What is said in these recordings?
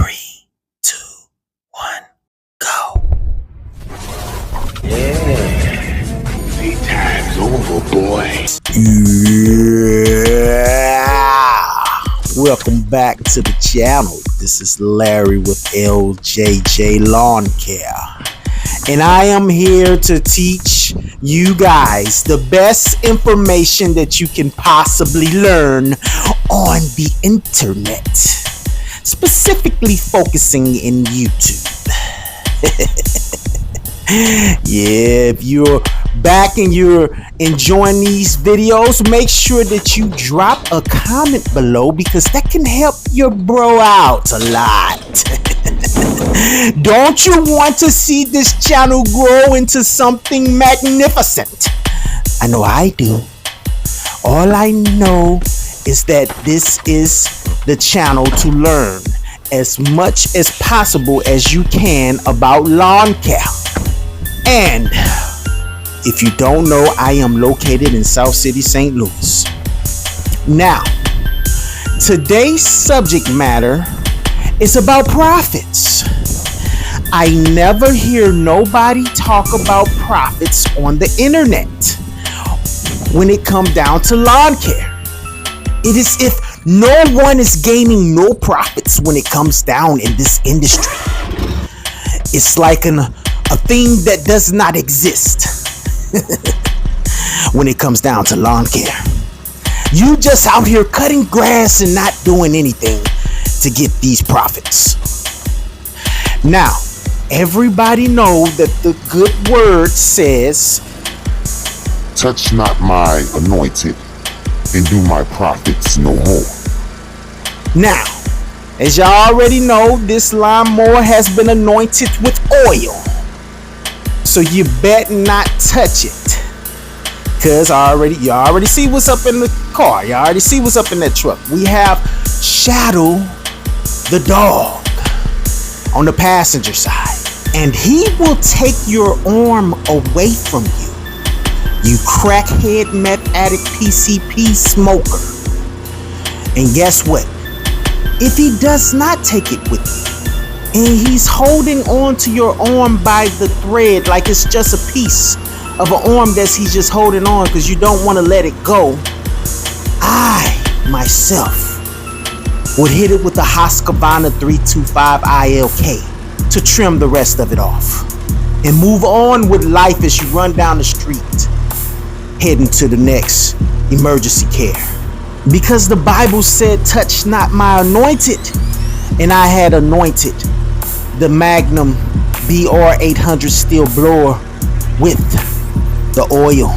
3, 2, 1, go. Yeah. Daytime's over, boy. Yeah. Welcome back to the channel. This is Larry with LJJ Lawn Care. And I am here to teach you guys the best information that you can possibly learn on the internet. Specifically focusing in YouTube. Yeah, if you're back and you're enjoying these videos, make sure that you drop a comment below because that can help your bro out a lot. Don't you want to see this channel grow into something magnificent? I know I do. All I know is that this is the channel to learn as much as possible as you can about lawn care. And if you don't know, I am located in South City, St. Louis. Now, today's subject matter is about profits. I never hear nobody talk about profits on the internet when it comes down to lawn care. It is if no one is gaining no profits when it comes down in this industry. It's like a thing that does not exist when it comes down to lawn care. You just out here cutting grass and not doing anything to get these profits. Now, everybody know that the good word says, touch not my anointed, and do my prophets no harm. Now, as y'all already know, this lawnmower has been anointed with oil. So you better not touch it. Cause you already see what's up in the car. You already see what's up in that truck. We have Shadow the dog on the passenger side. And he will take your arm away from you. You crackhead, meth addict, PCP smoker. And guess what? If he does not take it with you, and he's holding on to your arm by the thread like it's just a piece of an arm that he's just holding on because you don't want to let it go, I, myself, would hit it with a Husqvarna 325 ILK to trim the rest of it off. And move on with life as you run down the street, heading to the next emergency care. Because the Bible said, touch not my anointed. And I had anointed the Magnum BR 800 steel blower with the oil.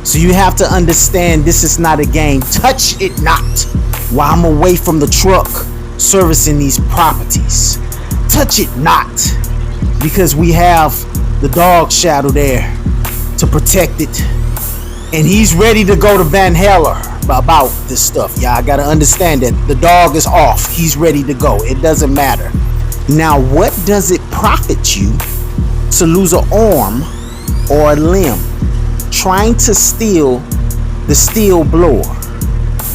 So you have to understand this is not a game. Touch it not while I'm away from the truck servicing these properties. Touch it not, because we have the dog Shadow there to protect it. And he's ready to go to Van Heller about this stuff. Yeah, I gotta understand that the dog is off. He's ready to go. It doesn't matter. Now, what does it profit you to lose an arm or a limb trying to steal the steel blower?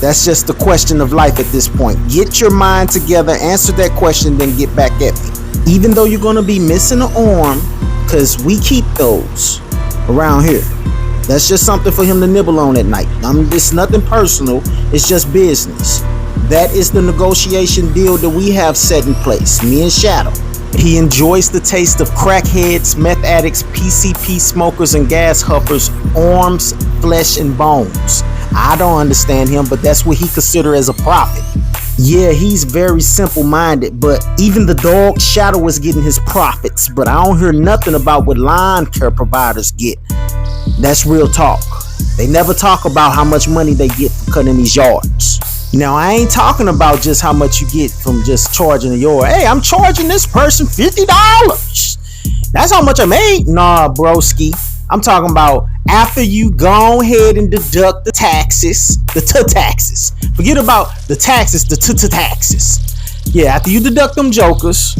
That's just the question of life at this point. Get your mind together, answer that question, then get back at me. Even though you're gonna be missing an arm, because we keep those around here. That's just something for him to nibble on at night. It's nothing personal. It's just business. That is the negotiation deal that we have set in place, me and Shadow. He enjoys the taste of crackheads, meth addicts, PCP smokers, and gas huffers, arms, flesh, and bones. I don't understand him, but that's what he considers as a profit. Yeah, he's very simple-minded, but even the dog Shadow is getting his profits, but I don't hear nothing about what lawn care providers get. That's real talk. They never talk about how much money they get for cutting these yards. Now, I ain't talking about just how much you get from just charging a yard. Hey, I'm charging this person $50. That's how much I made. Nah, broski. I'm talking about after you go ahead and deduct the taxes, taxes. Forget about the taxes, the taxes. Yeah, after you deduct them jokers,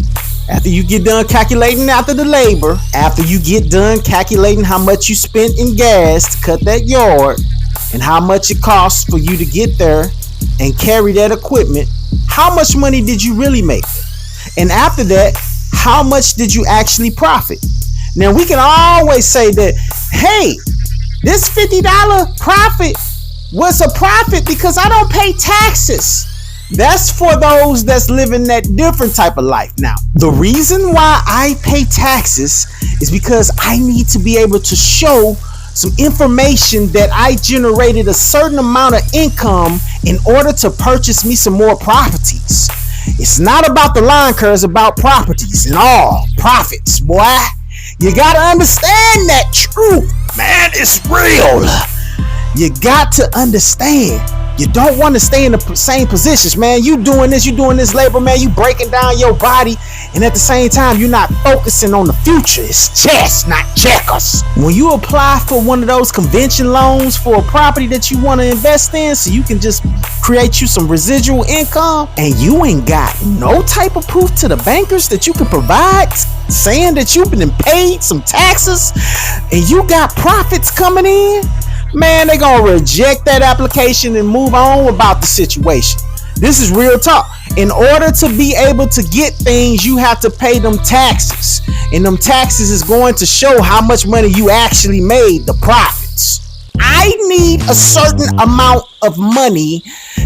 after you get done calculating after the labor, after you get done calculating how much you spent in gas to cut that yard, and how much it costs for you to get there and carry that equipment, how much money did you really make? And after that, how much did you actually profit? Now we can always say that, hey, this $50 profit was a profit because I don't pay taxes. That's for those that's living that different type of life. Now, the reason why I pay taxes is because I need to be able to show some information that I generated a certain amount of income in order to purchase me some more properties. It's not about the lawn care, it's about properties and all profits, boy. You gotta understand that truth, man. It's real. You got to understand. You don't want to stay in the same positions, man. You doing this labor, man. You breaking down your body, and at the same time, you're not focusing on the future. It's chess, not checkers. When you apply for one of those convention loans for a property that you want to invest in, so you can just create you some residual income, and you ain't got no type of proof to the bankers that you can provide, saying that you've been paid some taxes, and you got profits coming in, man, they gonna reject that application and move on about the situation. This is real talk. In order to be able to get things, you have to pay them taxes. And them taxes is going to show how much money you actually made, the profits. I need a certain amount of money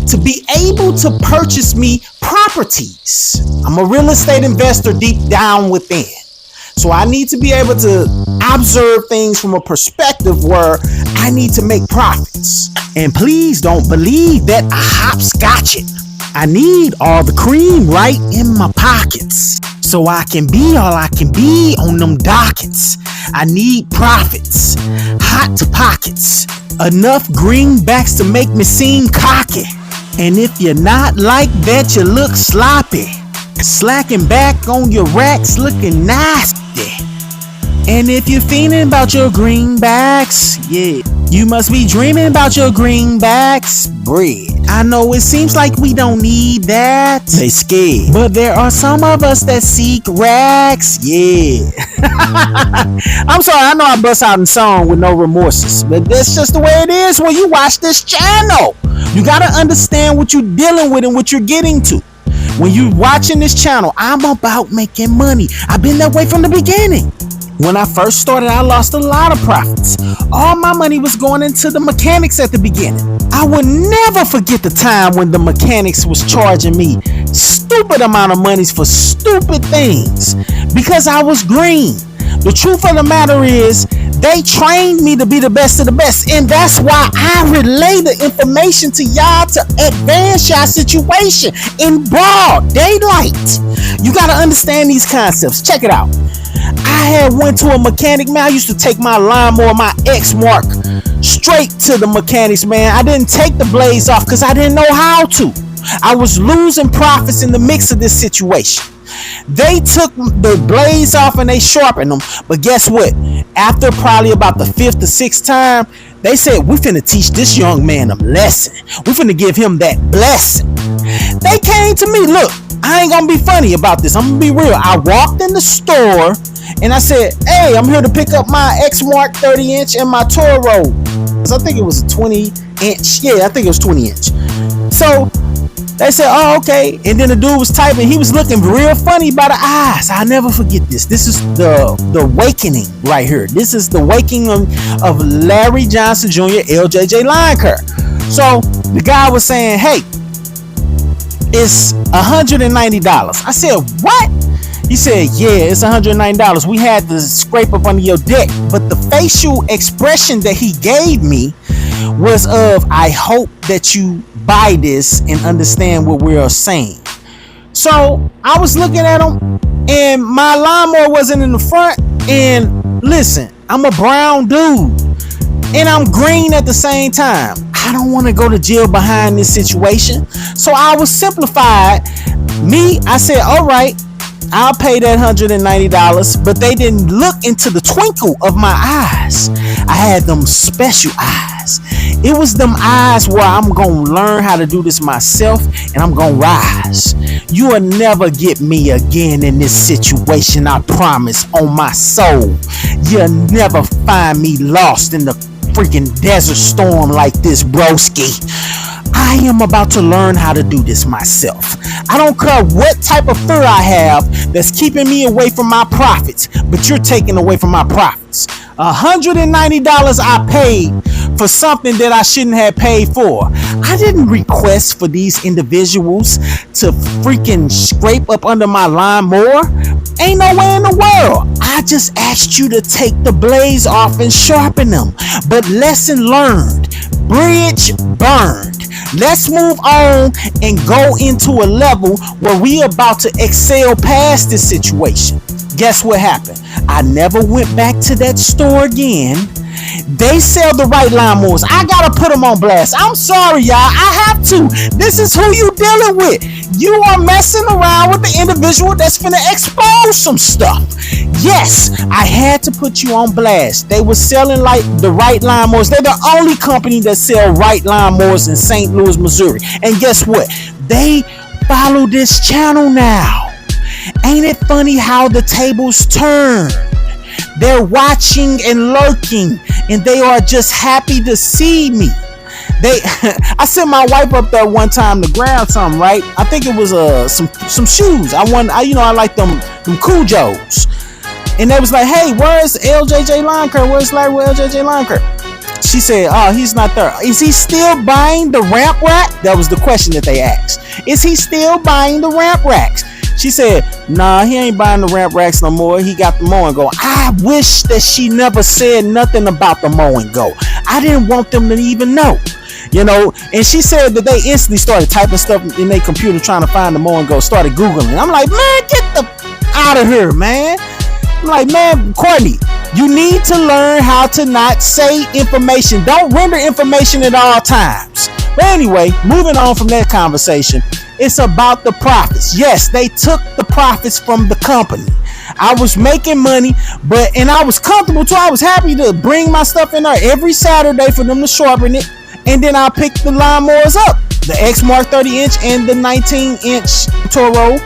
to be able to purchase me properties. I'm a real estate investor deep down within. So I need to be able to observe things from a perspective where I need to make profits. And please don't believe that I hopscotch it. I need all the cream right in my pockets so I can be all I can be on them dockets. I need profits, hot to pockets, enough greenbacks to make me seem cocky. And if you're not like that, you look sloppy, slacking back on your racks, looking nasty. And if you're feeling about your greenbacks, yeah, you must be dreaming about your greenbacks bread. I know it seems like we don't need that, they scared, but there are some of us that seek racks, yeah. I'm sorry, I know I bust out in song with no remorses, but that's just the way it is when you watch this channel. You gotta understand what you're dealing with and what you're getting to. When you're watching this channel, I'm about making money. I've been that way from the beginning. When I first started, I lost a lot of profits. All my money was going into the mechanics at the beginning. I would never forget the time when the mechanics was charging me stupid amount of monies for stupid things because I was green. The truth of the matter is, they trained me to be the best of the best, and that's why I relay the information to y'all to advance y'all situation in broad daylight. You gotta understand these concepts. Check it out. I had went to a mechanic, man. I used to take my lawnmower, my X-Mark, straight to the mechanics, man. I didn't take the blades off because I didn't know how to. I was losing profits in the mix of this situation. They took the blades off and they sharpened them. But guess what? After probably about the 5th or 6th time, they said, we finna teach this young man a lesson. We finna give him that blessing. They came to me. Look, I ain't gonna be funny about this. I'm gonna be real. I walked in the store and I said, hey, I'm here to pick up my X-Mark 30-inch and my Toro. I think it was a 20-inch. Yeah, I think it was 20-inch. So they said, oh, okay. And then the dude was typing. He was looking real funny by the eyes. I'll never forget this. This is the awakening right here. This is the waking of Larry Johnson Jr., LJJ Lawn Care. So the guy was saying, hey, it's $190. I said, what? He said, yeah, it's $190. We had to scrape up under your deck. But the facial expression that he gave me was of, I hope that you buy this and understand what we're saying. So I was looking at him and my lawnmower wasn't in the front. And listen, I'm a brown dude and I'm green at the same time. I don't want to go to jail behind this situation. So I was simplified. I said, all right, I'll pay that $190, but they didn't look into the twinkle of my eyes. I had them special eyes. It was them eyes where I'm going to learn how to do this myself and I'm going to rise. You will never get me again in this situation, I promise, on my soul. You'll never find me lost in the freaking Desert Storm like this, broski. I am about to learn how to do this myself. I don't care what type of fear I have that's keeping me away from my profits, but you're taking away from my profits. $190 I paid for something that I shouldn't have paid for. I didn't request for these individuals to freaking scrape up under my lawnmower. Ain't no way in the world. I just asked you to take the blades off and sharpen them. But lesson learned. Bridge burned. Let's move on and go into a level where we about to excel past this situation. Guess what happened? I never went back to that store again. They sell the right lawnmowers. I gotta put them on blast. I'm sorry, y'all. I have to. This is who you dealing with. You are messing around with the individual that's finna expose some stuff. Yes, I had to put you on blast. They were selling like the right lawnmowers. They're the only company that sell right lawnmowers in St. Louis, Missouri. And guess what? They follow this channel now. Ain't it funny how the tables turn? They're watching and lurking, and they are just happy to see me. I sent my wife up there one time to grab something, right? I think it was some shoes. I like them Cujos. And they was like, hey, where's LJJ Lawncare? Where's Larry with LJJ Lawncare? She said, oh, he's not there. Is he still buying the ramp rack? That was the question that they asked. Is he still buying the ramp racks? She said, nah, he ain't buying the ramp racks no more. He got the mowing go. I wish that she never said nothing about the mowing go. I didn't want them to even know. And she said that they instantly started typing stuff in their computer trying to find the mowing go, started Googling. I'm like, man, get the out of here, man. I'm like, man, Courtney, you need to learn how to not say information. Don't render information at all times. But anyway, moving on from that conversation, it's about the profits. Yes, they took the profits from the company. I was making money, and I was comfortable too. I was happy to bring my stuff in there every Saturday for them to sharpen it. And then I picked the lawnmowers up. The X Mark 30-inch and the 19-inch Toro.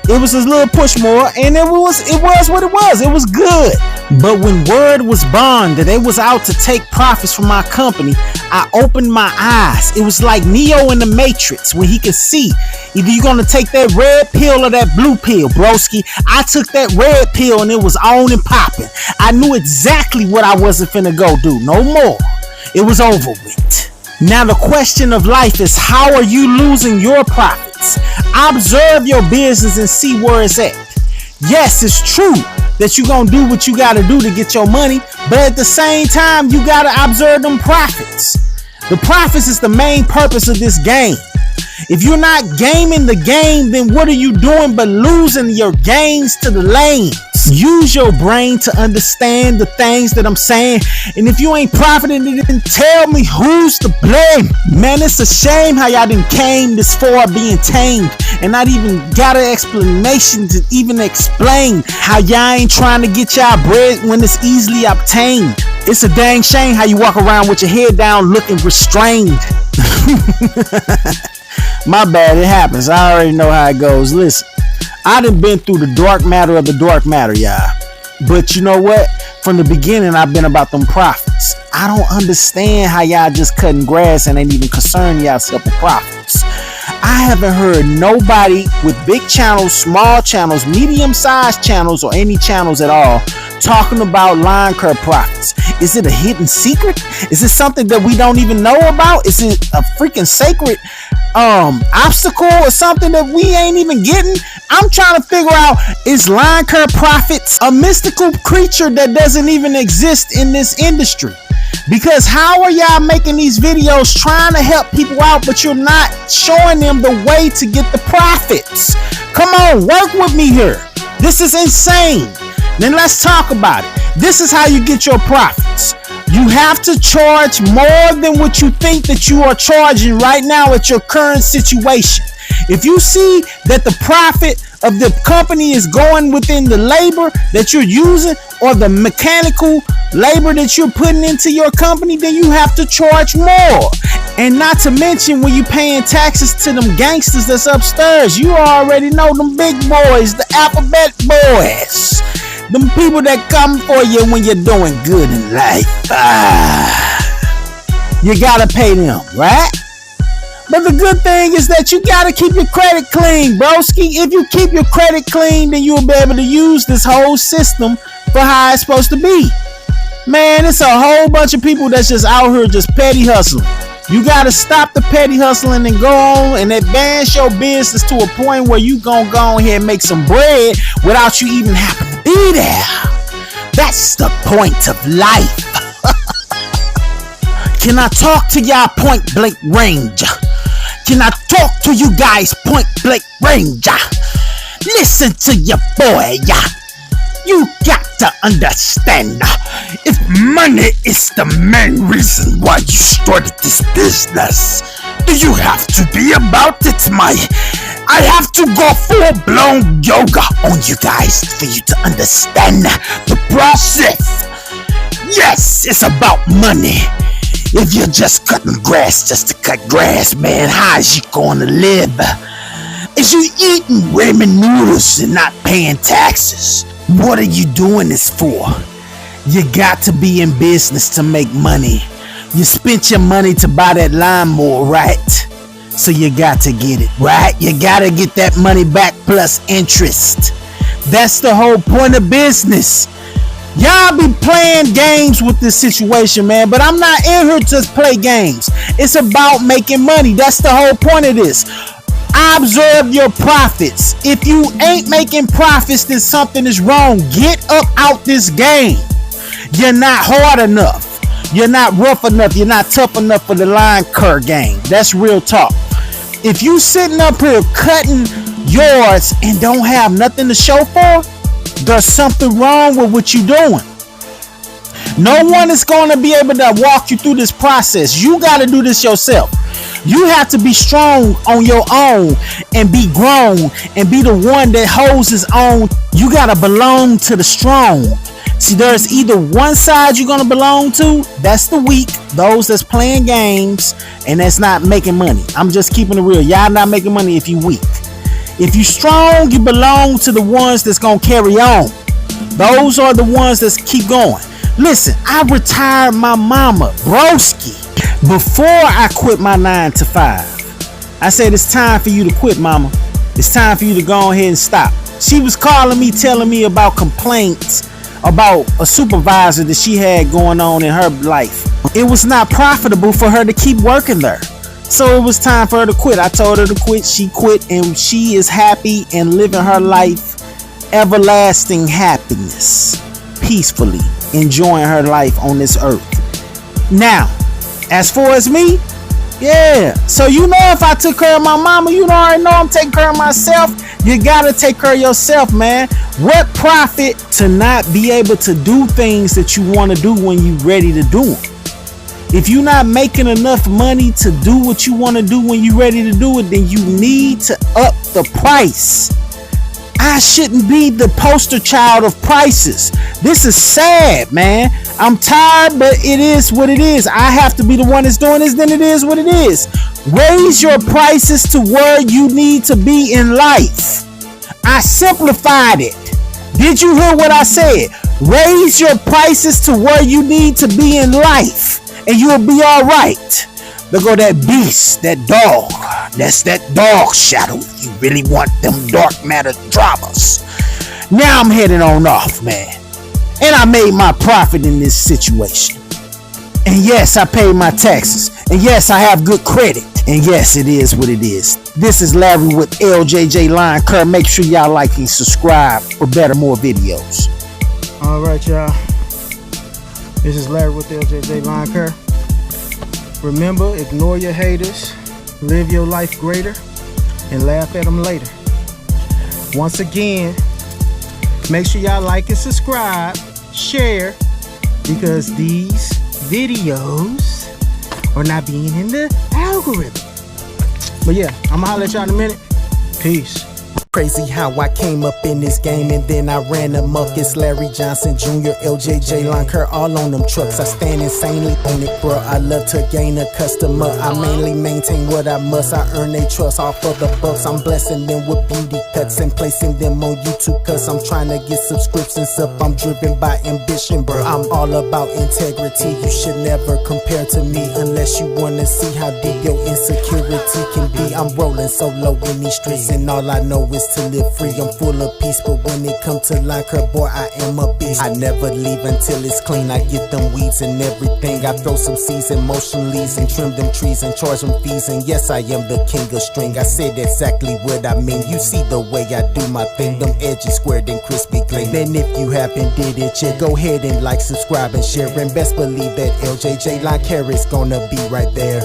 It was a little push mower, and it was what it was. It was good. But when word was born that they was out to take profits from my company, I opened my eyes. It was like Neo in the Matrix when he could see. Either you're gonna take that red pill or that blue pill, broski. I took that red pill and it was on and popping. I knew exactly what I wasn't finna go do. No more. It was over with. Now the question of life is, how are you losing your profits? Observe your business and see where it's at. Yes, it's true that you're going to do what you got to do to get your money, but at the same time, you got to observe them profits. The profits is the main purpose of this game. If you're not gaming the game, then what are you doing but losing your gains to the lanes? Use your brain to understand the things that I'm saying. And if you ain't profiting, then tell me who's to blame. Man, it's a shame how y'all done came this far being tamed and not even got an explanation to even explain how y'all ain't trying to get y'all bread when it's easily obtained. It's a dang shame how you walk around with your head down looking restrained. My bad, it happens. I already know how it goes. Listen, I done been through the dark matter of the dark matter, y'all. But you know what? From the beginning, I've been about them profits. I don't understand how y'all just cutting grass and ain't even concerned yourself with profits. I haven't heard nobody with big channels, small channels, medium-sized channels, or any channels at all talking about lawn care profits. Is it a hidden secret? Is it something that we don't even know about? Is it a freaking sacred obstacle or something that we ain't even getting? I'm trying to figure out, is lawn care profits a mystical creature that doesn't even exist in this industry? Because how are y'all making these videos trying to help people out, but you're not showing them the way to get the profits? Come on, work with me here. This is insane. Then let's talk about it. This is how you get your profits. You have to charge more than what you think that you are charging right now at your current situation. If you see that the profit of the company is going within the labor that you're using or the mechanical labor that you're putting into your company, then you have to charge more. And not to mention when you're paying taxes to them gangsters that's upstairs, you already know them big boys, the alphabet boys, them people that come for you when you're doing good in life. you gotta pay them, right? But the good thing is that you gotta keep your credit clean, broski. If you keep your credit clean, then you'll be able to use this whole system for how it's supposed to be. Man, it's a whole bunch of people that's just out here just petty hustling. You gotta stop the petty hustling and go on and advance your business to a point where you gonna go ahead and make some bread without you even having to be there. That's the point of life. Can I talk to y'all point blank range? Can I talk to you guys point blank range? Listen to your boy. You got to understand, if money is the main reason why you started this business, do you have to be about it, I have to go full-blown yoga on you guys for you to understand the process. Yes, it's about money. If you're just cutting grass just to cut grass, man, how is you gonna live? Is you eating ramen noodles and not paying taxes? What are you doing this for? You got to be in business to make money. You spent your money to buy that lawnmower, right? So you got to get it, right? You got to get that money back plus interest. That's the whole point of business. Y'all be playing games with this situation, man, but I'm not in here to just play games. It's about making money. That's the whole point of this. Observe your profits. If you ain't making profits, then something is wrong. Get up out this game. You're not hard enough. You're not rough enough. You're not tough enough for the lawncare game. That's real talk. If you sitting up here cutting yards and don't have nothing to show for, there's something wrong with what you're doing. No one is going to be able to walk you through this process. You got to do this yourself. You have to be strong on your own and be grown and be the one that holds his own. You got to belong to the strong. See, there's either one side you're going to belong to, that's the weak, those that's playing games and that's not making money. I'm just keeping it real. Y'all not making money if you weak. If you strong, you belong to the ones that's going to carry on. Those are the ones that keep going. Listen, I retired my mama, broski, before I quit my 9 to 5. I said, it's time for you to quit, mama. It's time for you to go ahead and stop. She was calling me, telling me about complaints about a supervisor that she had going on in her life. It was not profitable for her to keep working there. So it was time for her to quit. I told her to quit. She quit, and she is happy and living her life, everlasting happiness, peacefully enjoying her life on this earth. Now, as far as me, yeah. So you know, if I took care of my mama, you already know I'm taking care of myself. You gotta take care of yourself, man. What profit to not be able to do things that you want to do when you're ready to do them? If you're not making enough money to do what you want to do when you're ready to do it, then you need to up the price. I shouldn't be the poster child of prices. This is sad, man. I'm tired, but it is what it is. I have to be the one that's doing this, then it is what it is. Raise your prices to where you need to be in life. I simplified it. Did you hear what I said? Raise your prices to where you need to be in life, and you'll be all right. There go that beast, that dog. That's that dog shadow. You really want them dark matter dramas. Now I'm heading on off, man. And I made my profit in this situation. And yes, I paid my taxes. And yes, I have good credit. And yes, it is what it is. This is Larry with LJJ lawncare. Make sure y'all like and subscribe for better, more videos. All right, y'all. This is Larry with LJJ lawncare. Remember, ignore your haters, live your life greater, and laugh at them later. Once again, make sure y'all like and subscribe, share, because these videos are not being in the algorithm. But yeah, I'm gonna holler at y'all in a minute. Peace. Crazy how I came up in this game and then I ran amok. It's Larry Johnson Jr., LJJ, lawncare, all on them trucks. I stand insanely on it, bro. I love to gain a customer. I mainly maintain what I must. I earn they trust off of the bucks. I'm blessing them with beauty cuts and placing them on YouTube, cause I'm trying to get subscriptions up. I'm driven by ambition, bro. I'm all about integrity. You should never compare to me unless you wanna see how deep your insecurity can be. I'm rolling solo in these streets and all I know is to live free. I'm full of peace, but when it comes to lawncare, boy, I am a beast. I never leave until it's clean. I get them weeds and everything. I throw some seeds and motion leaves and trim them trees and charge them fees. And yes, I am the king of string. I said exactly what I mean. You see the way I do my thing. Them edges squared and crispy clean. Then if you haven't did it yet, go ahead and like, subscribe, and share. And best believe that LJJ lawncare is gonna be right there.